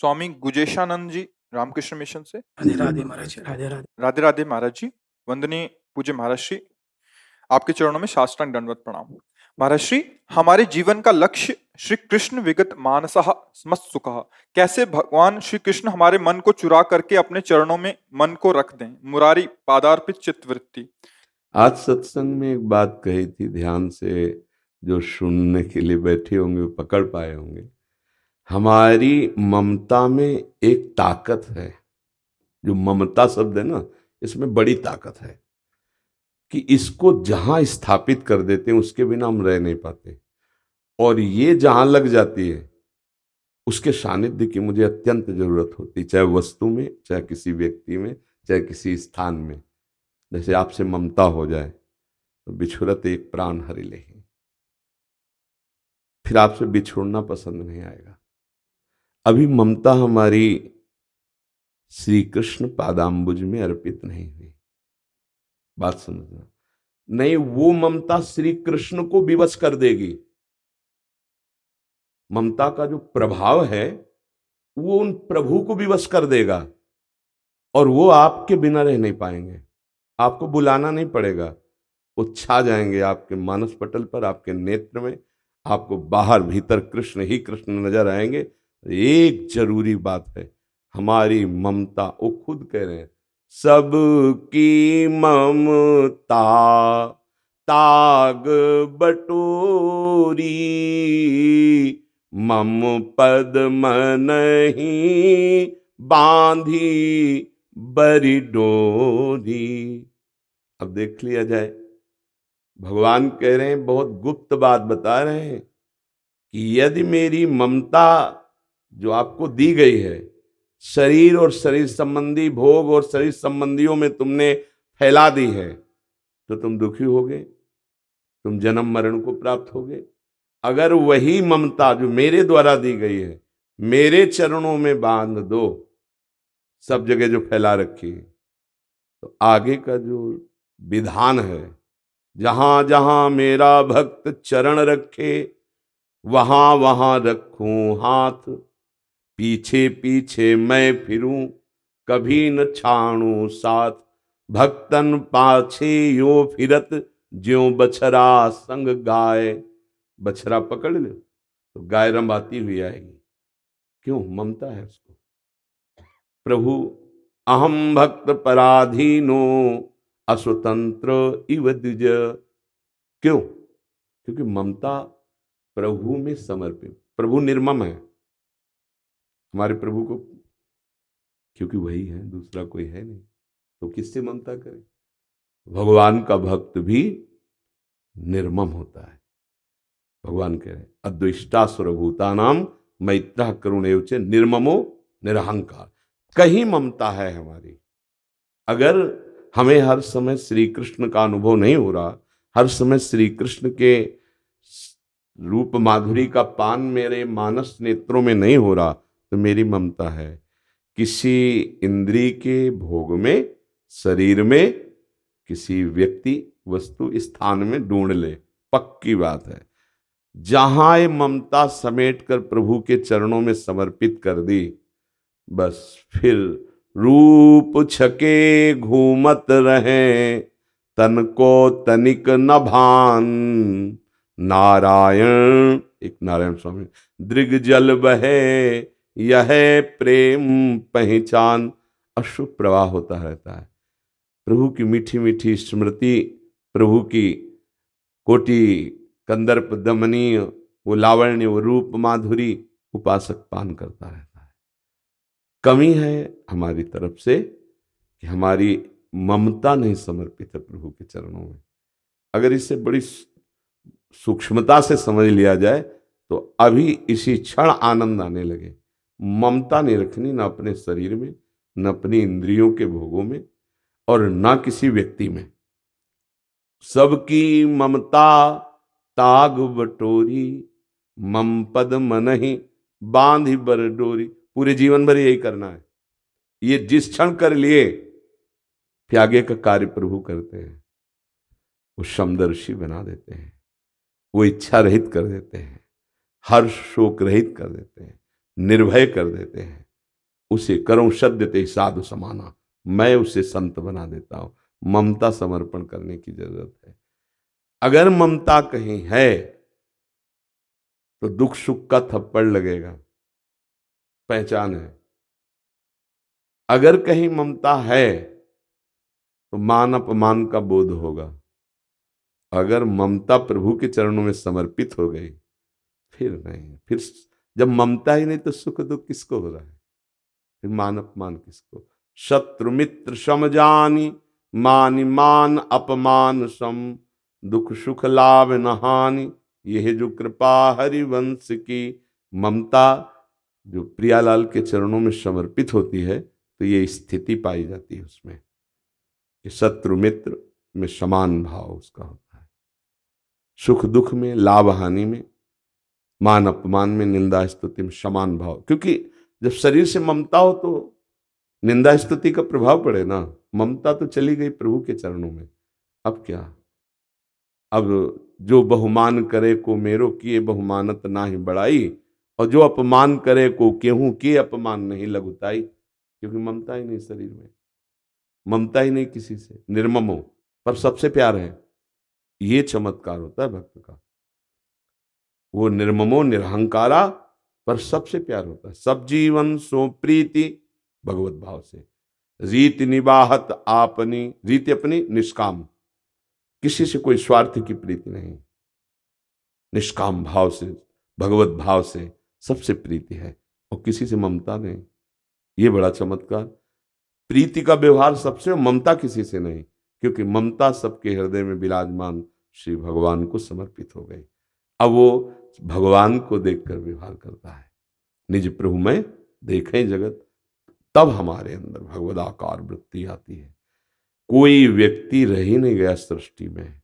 स्वामी गुजेशानंद जी Ramakrishna mission से। राधे राधे महाराज, राधे राधे। राधे राधे महाराज जी। वंदनीय पूज्य महाराज श्री, आपके चरणों में साष्टांग दंडवत प्रणाम। महाराज श्री, हमारे जीवन का लक्ष्य श्री कृष्ण विगत मानसः स्मत्सुखः। कैसे भगवान श्री कृष्ण हमारे मन को चुरा करके अपने चरणों में मन को रख दें। मुरारी पादार्पित चित्तवृत्ति। आज सत्संग में एक बात कही थी, ध्यान से जो सुनने के लिए बैठे होंगे वो पकड़ पाए होंगे। हमारी ममता में एक ताकत है, जो ममता शब्द है ना, इसमें बड़ी ताकत है कि इसको जहां स्थापित कर देते हैं उसके बिना हम रह नहीं पाते, और ये जहां लग जाती है उसके सानिध्य की मुझे अत्यंत जरूरत होती, चाहे वस्तु में, चाहे किसी व्यक्ति में, चाहे किसी स्थान में। जैसे आपसे ममता हो जाए तो बिछुरत एक प्राण हरि लेहि, फिर आपसे बिछुड़ना पसंद नहीं आएगा। अभी ममता हमारी श्री कृष्ण पादाम्बुज में अर्पित नहीं हुई, बात समझना। नहीं, वो ममता श्री कृष्ण को विवश कर देगी। ममता का जो प्रभाव है वो उन प्रभु को विवश कर देगा, और वो आपके बिना रह नहीं पाएंगे। आपको बुलाना नहीं पड़ेगा, वो छा जाएंगे आपके मानस पटल पर, आपके नेत्र में। आपको बाहर भीतर कृष्ण ही कृष्ण नजर आएंगे। एक जरूरी बात है, हमारी ममता, वो खुद कह रहे हैं, सबकी ममता ताग बटोरी, मम पद मनहि बांधी बरी डोरी। अब देख लिया जाए, भगवान कह रहे हैं, बहुत गुप्त बात बता रहे हैं कि यदि मेरी ममता जो आपको दी गई है, शरीर और शरीर संबंधी भोग और शरीर संबंधियों में तुमने फैला दी है, तो तुम दुखी होगे, तुम जन्म मरण को प्राप्त होगे। अगर वही ममता जो मेरे द्वारा दी गई है मेरे चरणों में बांध दो, सब जगह जो फैला रखी है, तो आगे का जो विधान है, जहां जहां मेरा भक्त चरण रखे वहां वहां रखूं हाथ, पीछे पीछे मैं फिरूं कभी न छाणू साथ, भक्तन पाछे यो फिरत ज्यों बछरा संग गाय। बछरा पकड़ लो तो गाय रंभाती हुई आएगी। क्यों? ममता है उसको। प्रभु अहम भक्त पराधीनो अस्वतंत्र इव द्विज। क्यों? क्योंकि ममता प्रभु में समर्पित। प्रभु निर्मम है हमारे प्रभु को, क्योंकि वही है, दूसरा कोई है नहीं, तो किससे ममता करें? भगवान का भक्त भी निर्मम होता है। भगवान कह रहे अद्वेष्टा सर्वभूतानां मैत्रः करुण एव च निर्ममो निरहंकार। कहीं ममता है हमारी। अगर हमें हर समय श्री कृष्ण का अनुभव नहीं हो रहा, हर समय श्री कृष्ण के रूप माधुरी का पान मेरे मानस नेत्रों में नहीं हो रहा, तो मेरी ममता है। किसी इंद्रिय के भोग में, शरीर में, किसी व्यक्ति वस्तु स्थान में ढूंढ ले, पक्की बात है। जहां ये ममता समेट कर प्रभु के चरणों में समर्पित कर दी, बस फिर रूप छके घूमत रहे, तन को तनिक न भान, नारायण, एक नारायण स्वामी, दृग जल बहे यह प्रेम पहचान। अश्रु प्रवाह होता रहता है। प्रभु की मीठी मीठी स्मृति, प्रभु की कोटि कंदर्प दमनीय वो लावण्य, वो रूप माधुरी उपासक पान करता रहता है। कमी है हमारी तरफ से कि हमारी ममता नहीं समर्पित है प्रभु के चरणों में। अगर इसे बड़ी सूक्ष्मता से समझ लिया जाए तो अभी इसी क्षण आनंद आने लगे। ममता नहीं रखनी, ना अपने शरीर में, न अपनी इंद्रियों के भोगों में, और ना किसी व्यक्ति में। सबकी ममता ताग बटोरी, मम पद मनहि बांधि बर डोरी। पूरे जीवन भर यही करना है। ये जिस क्षण कर लिए, फिर आगे का कार्य प्रभु करते हैं। वो समदर्शी बना देते हैं, वो इच्छा रहित कर देते हैं, हर्ष शोक रहित कर देते हैं, निर्भय कर देते हैं। उसे करूं सद्यते साधु समाना, मैं उसे संत बना देता हूं। ममता समर्पण करने की जरूरत है। अगर ममता कहीं है तो दुख सुख का थप्पड़ लगेगा, पहचान है। अगर कहीं ममता है तो मान अपमान का बोध होगा। अगर ममता प्रभु के चरणों में समर्पित हो गई, फिर नहीं, फिर जब ममता ही नहीं तो सुख दुख किसको हो रहा है, फिर मान अपमान किसको। शत्रु मित्र समजानी, मान मान अपमान सम, दुख सुख लाभ न हानि, यह जो कृपा हरिवंश की। ममता जो प्रियालाल के चरणों में समर्पित होती है तो ये स्थिति पाई जाती है उसमें कि शत्रु मित्र में समान भाव उसका होता है, सुख दुख में, लाभ हानि में, मान अपमान में, निंदा स्तुति में समान भाव। क्योंकि जब शरीर से ममता हो तो निंदा स्तुति का प्रभाव पड़े ना। ममता तो चली गई प्रभु के चरणों में, अब क्या। अब जो बहुमान करे को मेरो किए, बहुमानत ना ही बढ़ाई, और जो अपमान करे को केहू किए, अपमान नहीं लघुताई। क्योंकि ममता ही नहीं शरीर में, ममता ही नहीं किसी से, निर्मम हो पर सबसे प्यार है। ये चमत्कार होता है भक्त का। वो निर्ममो निरहंकारा पर सबसे प्यार होता है। सब जीवन सो प्रीति भगवत भाव से, रीति निबाहत आपनी, रीति अपनी निष्काम, किसी से कोई स्वार्थ की प्रीति नहीं, निष्काम भाव से, भगवत भाव से सबसे प्रीति है, और किसी से ममता नहीं। ये बड़ा चमत्कार। प्रीति का व्यवहार सबसे, ममता किसी से नहीं, क्योंकि ममता सबके हृदय में विराजमान श्री भगवान को समर्पित हो गई। अब वो भगवान को देखकर व्यवहार करता है। निज प्रभु में देखें जगत, तब हमारे अंदर भगवदाकार वृत्ति आती है। कोई व्यक्ति रह ही नहीं गया सृष्टि में,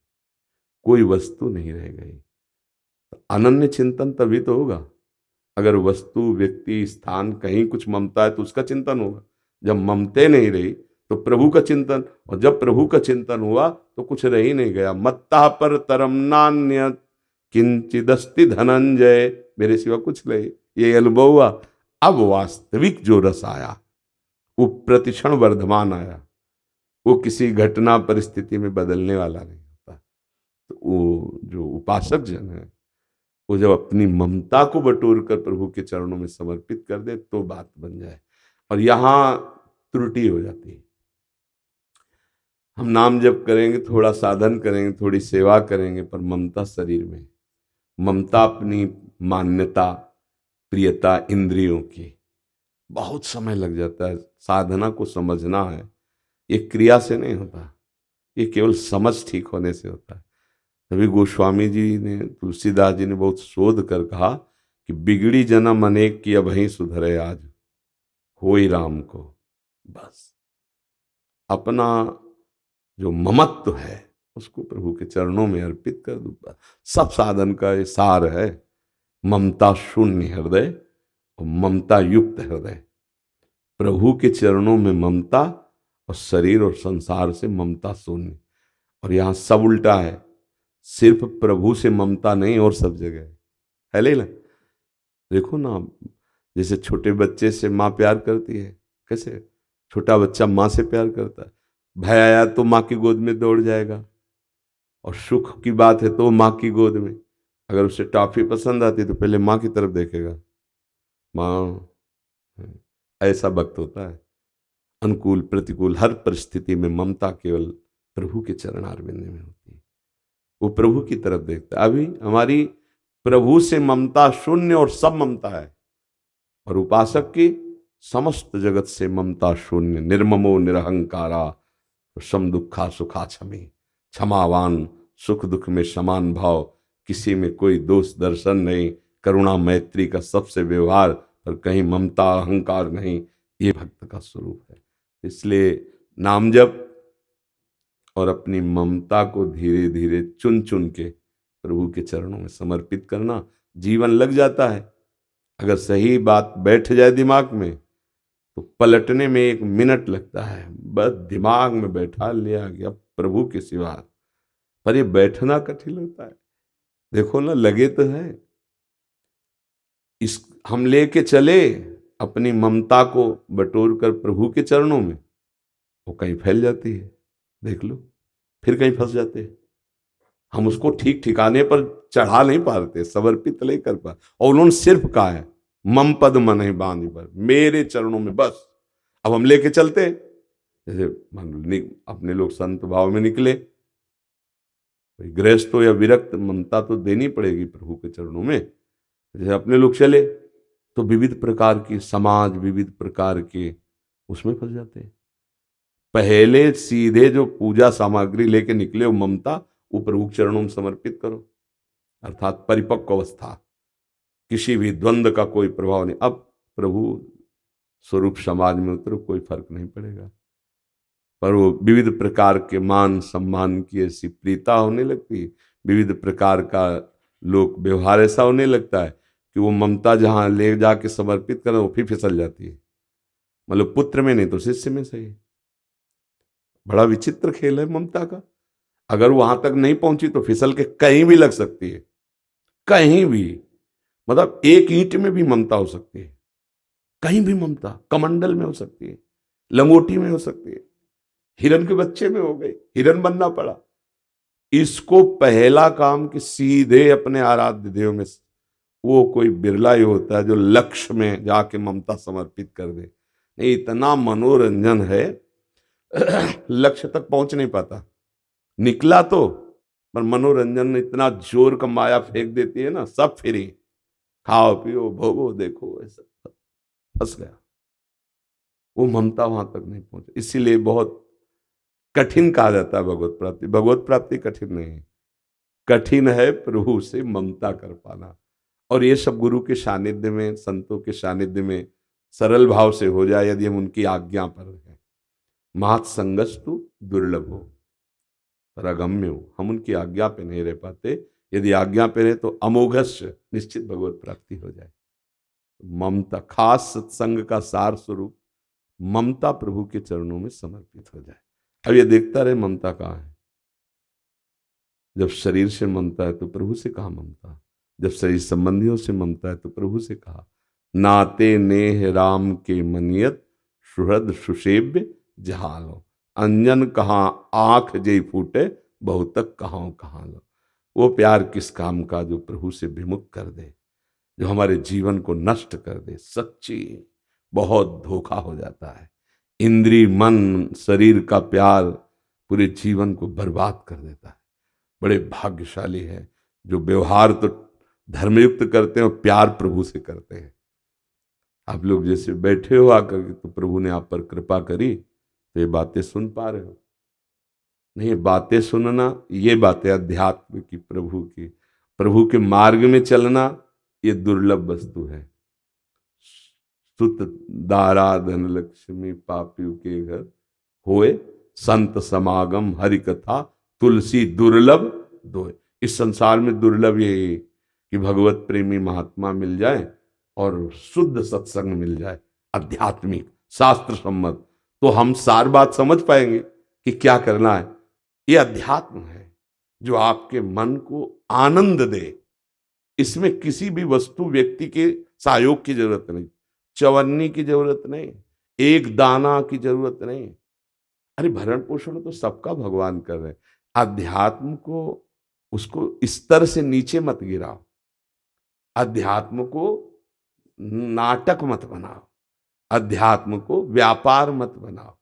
कोई वस्तु नहीं रह गई। तो अनन्य चिंतन तभी तो होगा। अगर वस्तु, व्यक्ति, स्थान, कहीं कुछ ममता है तो उसका चिंतन होगा। जब ममते नहीं रही तो प्रभु का चिंतन, और जब प्रभु का चिंतन हुआ तो कुछ रह ही नहीं गया। मत्ता पर तरम नान्य किंचिदस्ति धनंजय, मेरे सिवा कुछ नहीं, ये अनुभव हुआ। अब वास्तविक जो रस आया वो प्रतिक्षण वर्धमान आया, वो किसी घटना परिस्थिति में बदलने वाला नहीं होता। तो वो जो उपासक जन है, वो जब अपनी ममता को बटोर कर प्रभु के चरणों में समर्पित कर दे तो बात बन जाए। और यहां त्रुटि हो जाती है। हम नाम जप करेंगे, थोड़ा साधन करेंगे, थोड़ी सेवा करेंगे, पर ममता शरीर में, ममता अपनी मान्यता, प्रियता इंद्रियों की, बहुत समय लग जाता है। साधना को समझना है, ये क्रिया से नहीं होता, ये केवल समझ ठीक होने से होता है। तभी गोस्वामी जी ने, तुलसीदास जी ने बहुत शोध कर कहा कि बिगड़ी जन्म अनेक की अब ही सुधरे आज, होई राम को। बस अपना जो ममत्व है उसको प्रभु के चरणों में अर्पित कर दो। सब साधन का ये सार है। ममता शून्य हृदय और ममता युक्त हृदय, प्रभु के चरणों में ममता, और शरीर और संसार से ममता शून्य। और यहाँ सब उल्टा है, सिर्फ प्रभु से ममता नहीं और सब जगह है ले ना। देखो ना, जैसे छोटे बच्चे से माँ प्यार करती है, कैसे छोटा बच्चा माँ से प्यार करता है। भय आया तो माँ की गोद में दौड़ जाएगा, और सुख की बात है तो माँ की गोद में। अगर उसे टॉफी पसंद आती तो पहले माँ की तरफ देखेगा, माँ। ऐसा भक्त होता है। अनुकूल प्रतिकूल हर परिस्थिति में ममता केवल प्रभु के चरणारविंद में होती है। वो प्रभु की तरफ देखता है। अभी हमारी प्रभु से ममता शून्य और सब ममता है, और उपासक की समस्त जगत से ममता शून्य। निर्ममो निरहंकारा सम दुखा सुखा क्षमी, क्षमावान, सुख दुख में समान भाव, किसी में कोई दोष दर्शन नहीं, करुणा मैत्री का सबसे व्यवहार, पर कहीं ममता अहंकार नहीं। ये भक्त का स्वरूप है। इसलिए नाम जप और अपनी ममता को धीरे धीरे चुन चुन के प्रभु के चरणों में समर्पित करना, जीवन लग जाता है। अगर सही बात बैठ जाए दिमाग में तो पलटने में 1 मिनट लगता है। बस दिमाग में बैठा लिया गया प्रभु के सिवा। पर ये बैठना कठिन होता है। देखो ना, लगे तो है, इस हम लेके चले, अपनी ममता को बटोर कर प्रभु के चरणों में, वो कहीं फैल जाती है, देख लो, फिर कहीं फंस जाते हैं। हम उसको ठीक ठिकाने पर चढ़ा नहीं पाते, समर्पित नहीं कर पा। और उन्होंने सिर्फ कहा है मम पद मन ही बांध पर, मेरे चरणों में बस। अब हम लेके चलते हैं, जैसे अपने लोग संत भाव में निकले, गृहस्थ हो या विरक्त, ममता तो देनी पड़ेगी प्रभु के चरणों में। जैसे अपने लोग चले तो विविध प्रकार की समाज, विविध प्रकार के उसमें फंस जाते हैं। पहले सीधे जो पूजा सामग्री लेके निकले वो ममता, वो प्रभु के चरणों में समर्पित करो, अर्थात परिपक्व अवस्था, किसी भी द्वंद्व का कोई प्रभाव नहीं। अब प्रभु स्वरूप समाज में उतरो, कोई फर्क नहीं पड़ेगा। पर वो विविध प्रकार के मान सम्मान की ऐसी प्रीता होने लगती है, विविध प्रकार का लोक व्यवहार ऐसा होने लगता है कि वो ममता जहाँ ले जाके समर्पित करें वो फिर फिसल जाती है। मतलब पुत्र में नहीं तो शिष्य में सही। बड़ा विचित्र खेल है ममता का। अगर वहां तक नहीं पहुंची तो फिसल के कहीं भी लग सकती है, कहीं भी। मतलब एक ईंट में भी ममता हो सकती है, कहीं भी ममता, कमंडल में हो सकती है, लंगोटी में हो सकती है, हिरन के बच्चे में हो गई, हिरन बनना पड़ा। इसको पहला काम कि सीधे अपने आराध्य देव में, वो कोई बिरला ही होता है जो लक्ष्य में जाके ममता समर्पित कर दे। नहीं, इतना मनोरंजन है लक्ष्य तक पहुंच नहीं पाता, निकला तो, पर मनोरंजन इतना जोर का माया फेंक देती है ना, सब फ्री, खाओ पियो भोगो देखो, ऐसा फंस गया। वो ममता वहां तक नहीं पहुंचे, इसीलिए बहुत कठिन कहा जाता है भगवत प्राप्ति। भगवत प्राप्ति कठिन नहीं है, कठिन है प्रभु से ममता कर पाना। और ये सब गुरु के सानिध्य में, संतों के सानिध्य में सरल भाव से हो जाए, यदि हम उनकी आज्ञा पर हैं। महत् संगस्तु दुर्लभ हो परगम्य हो, हम उनकी आज्ञा पे नहीं रह पाते। यदि आज्ञा पे रहे तो अमोघस्य निश्चित भगवत प्राप्ति हो जाए। ममता, खास सत्संग का सार स्वरूप ममता प्रभु के चरणों में समर्पित हो जाए। अब ये देखता रहे ममता कहाँ है। जब शरीर से ममता है तो प्रभु से कहा ममता, जब शरीर संबंधियों से ममता है तो प्रभु से कहा। नाते नेह राम के मनियत सुहृद सुसेव्य जहालो, अंजन कहाँ आंख जई फूटे बहुतक कहाँ लो। वो प्यार किस काम का जो प्रभु से विमुख कर दे, जो हमारे जीवन को नष्ट कर दे। सच्ची बहुत धोखा हो जाता है। इंद्री मन शरीर का प्यार पूरे जीवन को बर्बाद कर देता है। बड़े भाग्यशाली है जो व्यवहार तो धर्मयुक्त करते हैं और प्यार प्रभु से करते हैं। आप लोग जैसे बैठे हो आकर के, तो प्रभु ने आप पर कृपा करी तो ये बातें सुन पा रहे हो। नहीं, बातें सुनना ये बातें अध्यात्म की, प्रभु के मार्ग में चलना ये दुर्लभ वस्तु है। सुत दारा धन लक्ष्मी पापियों के घर होए, संत समागम हरि कथा तुलसी दुर्लभ दोए। इस संसार में दुर्लभ ये कि भगवत प्रेमी महात्मा मिल जाए और शुद्ध सत्संग मिल जाए, आध्यात्मिक शास्त्र सम्मत। तो हम सार बात समझ पाएंगे कि क्या करना है। ये अध्यात्म है जो आपके मन को आनंद दे। इसमें किसी भी वस्तु व्यक्ति के सहयोग की जरूरत नहीं, चवन्नी की जरूरत नहीं, एक दाना की जरूरत नहीं। अरे भरण पोषण तो सबका भगवान कर रहे हैं। अध्यात्म को, उसको स्तर से नीचे मत गिराओ, अध्यात्म को नाटक मत बनाओ, अध्यात्म को व्यापार मत बनाओ,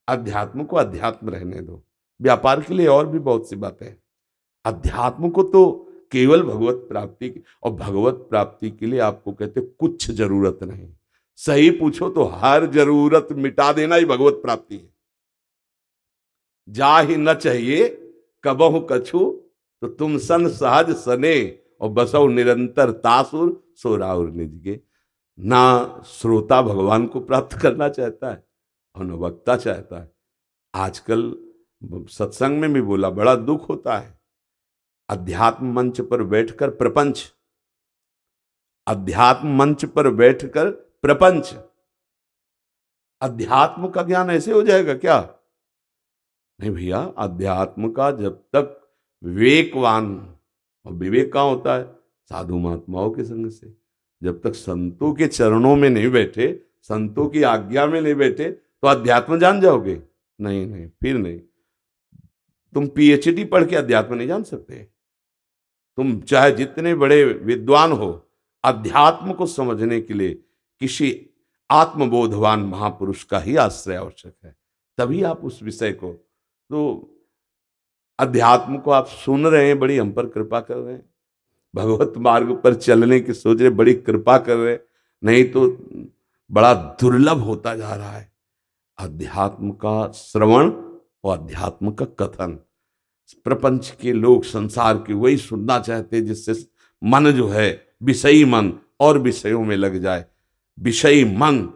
अध्यात्म को अध्यात्म रहने दो। व्यापार के लिए और भी बहुत सी बातें हैं। अध्यात्म को तो केवल भगवत प्राप्ति की, और भगवत प्राप्ति के लिए आपको कहते कुछ जरूरत नहीं। सही पूछो तो हर जरूरत मिटा देना ही भगवत प्राप्ति है। जा ही न चाहिए कबहु कछु, तो तुम सन सहज सने, और बसो निरंतर तासुर सोराउर निजगे। ना श्रोता भगवान को प्राप्त करना चाहता है और न वक्ता चाहता है। आजकल सत्संग में भी बोला, बड़ा दुख होता है। अध्यात्म मंच पर बैठकर प्रपंच, अध्यात्म मंच पर बैठकर प्रपंच। अध्यात्म का ज्ञान ऐसे हो जाएगा क्या? नहीं भैया, अध्यात्म का जब तक विवेकवान, और विवेक कहाँ होता है? साधु महात्माओं के संग से। जब तक संतों के चरणों में नहीं बैठे संतों की आज्ञा में नहीं बैठे तो अध्यात्म जान जाओगे? नहीं नहीं, फिर नहीं। तुम पीएचडी पढ़ के अध्यात्म नहीं जान सकते। तुम चाहे जितने बड़े विद्वान हो, अध्यात्म को समझने के लिए किसी आत्मबोधवान महापुरुष का ही आश्रय आवश्यक है, तभी आप उस विषय को, तो अध्यात्म को आप सुन रहे हैं, बड़ी हम पर कृपा कर रहे हैं। भगवत मार्ग पर चलने की सोच रहे, बड़ी कृपा कर रहे हैं। नहीं तो बड़ा दुर्लभ होता जा रहा है अध्यात्म का श्रवण और अध्यात्म का कथन। प्रपंच के लोग, संसार के, वही सुनना चाहते हैं जिससे मन जो है, विषयी मन और विषयों में लग जाए, विषयी मन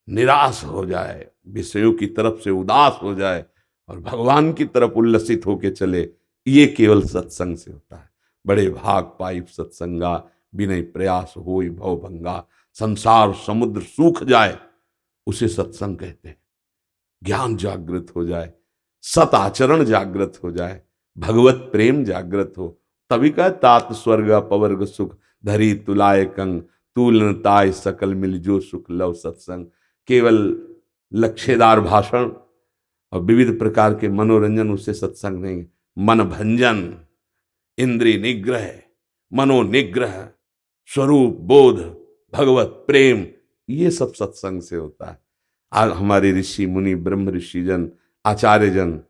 निराश हो जाए, विषयों की तरफ से उदास हो जाए और भगवान की तरफ उल्लसित होके चले। ये केवल सत्संग से होता है। बड़े भाग पाई सत्संगा, बिना प्रयास होई भव भंगा। संसार समुद्र सूख जाए, उसे सत्संग कहते हैं। ज्ञान जागृत हो जाए, सत आचरण जागृत हो जाए, भगवत प्रेम जागृत हो, तभी कहा तात स्वर्ग अपवर्ग सुख धरी तुलाय कंग तूल ताय सकल मिल जो सुख लव सत्संग। केवल लक्ष्यदार भाषण और विविध प्रकार के मनोरंजन, उससे सत्संग नहीं। मन भंजन, इंद्रिय निग्रह, मनोनिग्रह, स्वरूप बोध, भगवत प्रेम, ये सब सत्संग से होता है। आज हमारे ऋषि मुनि, ब्रह्म ऋषिजन, आचार्यजन,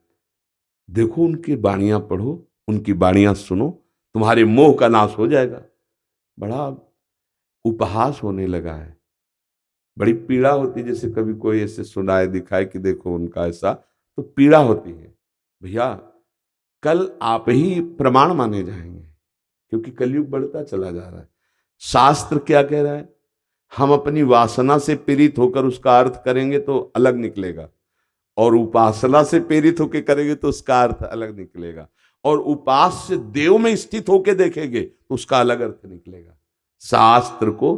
देखो उनकी वाणियां पढ़ो, उनकी वाणियां सुनो, तुम्हारे मोह का नाश हो जाएगा। बड़ा उपहास होने लगा है, बड़ी पीड़ा होती है। जैसे कभी कोई ऐसे सुनाए दिखाए कि देखो उनका ऐसा, तो पीड़ा होती है। भैया कल आप ही प्रमाण माने जाएंगे, क्योंकि कलयुग बढ़ता चला जा रहा है। शास्त्र क्या कह रहा है? हम अपनी वासना से पीड़ित होकर उसका अर्थ करेंगे तो अलग निकलेगा, और उपासना से प्रेरित होकर करेंगे तो उसका अर्थ अलग निकलेगा, और उपास्य देव में स्थित होकर देखेंगे तो उसका अलग अर्थ निकलेगा। शास्त्र को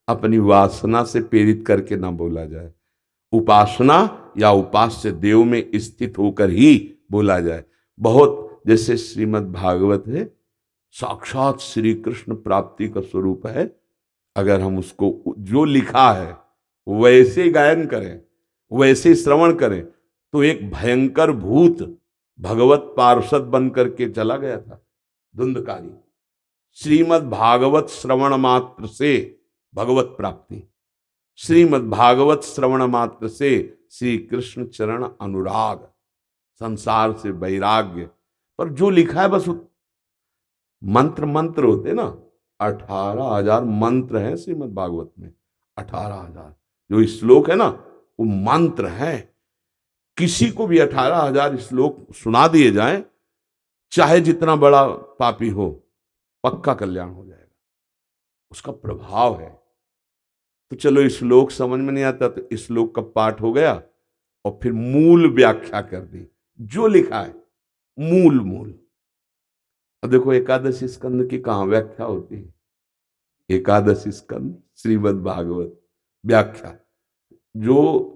अपनी वासना से प्रेरित करके ना बोला जाए, उपासना या उपास्य देव में स्थित होकर ही बोला जाए। बहुत जैसे श्रीमद् भागवत है, साक्षात श्री कृष्ण प्राप्ति का स्वरूप है। अगर हम उसको जो लिखा है वैसे गायन करें, वैसे श्रवण करें, तो एक भयंकर भूत भगवत पार्षद बन करके चला गया था, धुंधकारी। श्रीमद् भागवत श्रवण मात्र से भगवत प्राप्ति, श्रीमद् भागवत श्रवण मात्र से श्री कृष्ण चरण अनुराग, संसार से वैराग्य। पर जो लिखा है बस मंत्र मंत्र होते ना, 18,000 मंत्र हैं श्रीमद् भागवत में। 18,000 जो श्लोक है ना, वो मंत्र हैं। किसी को भी 18,000 श्लोक सुना दिए जाएं, चाहे जितना बड़ा पापी हो, पक्का कल्याण हो जाएगा। उसका प्रभाव है। तो चलो श्लोक समझ में नहीं आता तो श्लोक का पाठ हो गया, और फिर मूल व्याख्या कर दी, जो लिखा है मूल मूल। अब देखो एकादशी स्कंद की कहाँ व्याख्या होती है? एकादशी स्कंद श्रीमद् भागवत व्याख्या, जो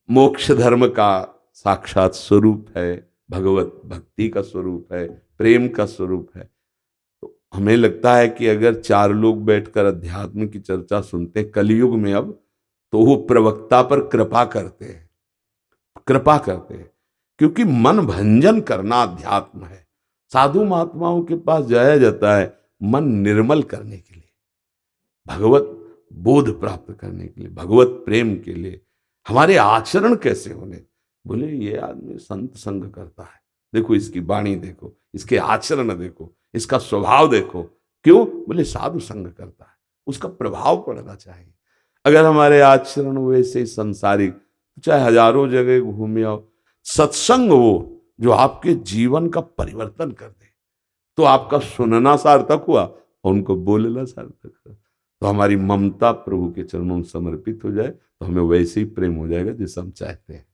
मोक्ष धर्म का साक्षात स्वरूप है, भगवत भक्ति का स्वरूप है, प्रेम का स्वरूप है। तो हमें लगता है कि अगर 4 लोग बैठकर अध्यात्म की चर्चा सुनते हैं कलयुग में अब, तो वो प्रवक्ता पर कृपा करते हैं, कृपा करते हैं, क्योंकि मन भंजन करना अध्यात्म है। साधु महात्माओं के पास जाया जाता है मन निर्मल करने के लिए, भगवत बोध प्राप्त करने के लिए, भगवत प्रेम के लिए। हमारे आचरण कैसे होने? बोले ये आदमी संत संग करता है, देखो इसकी वाणी देखो, इसके आचरण देखो, इसका स्वभाव देखो। क्यों? बोले साधु संग करता है, उसका प्रभाव पड़ना चाहिए। अगर हमारे आचरण वैसे ही संसारिक, चाहे हजारों जगह घूमे आओ, सत्संग वो जो आपके जीवन का परिवर्तन कर दे, तो आपका सुनना सार्थक हुआ और उनको बोलना सार्थक हुआ। तो हमारी ममता प्रभु के चरणों में समर्पित हो जाए, तो हमें वैसे ही प्रेम हो जाएगा जैसे हम चाहते हैं।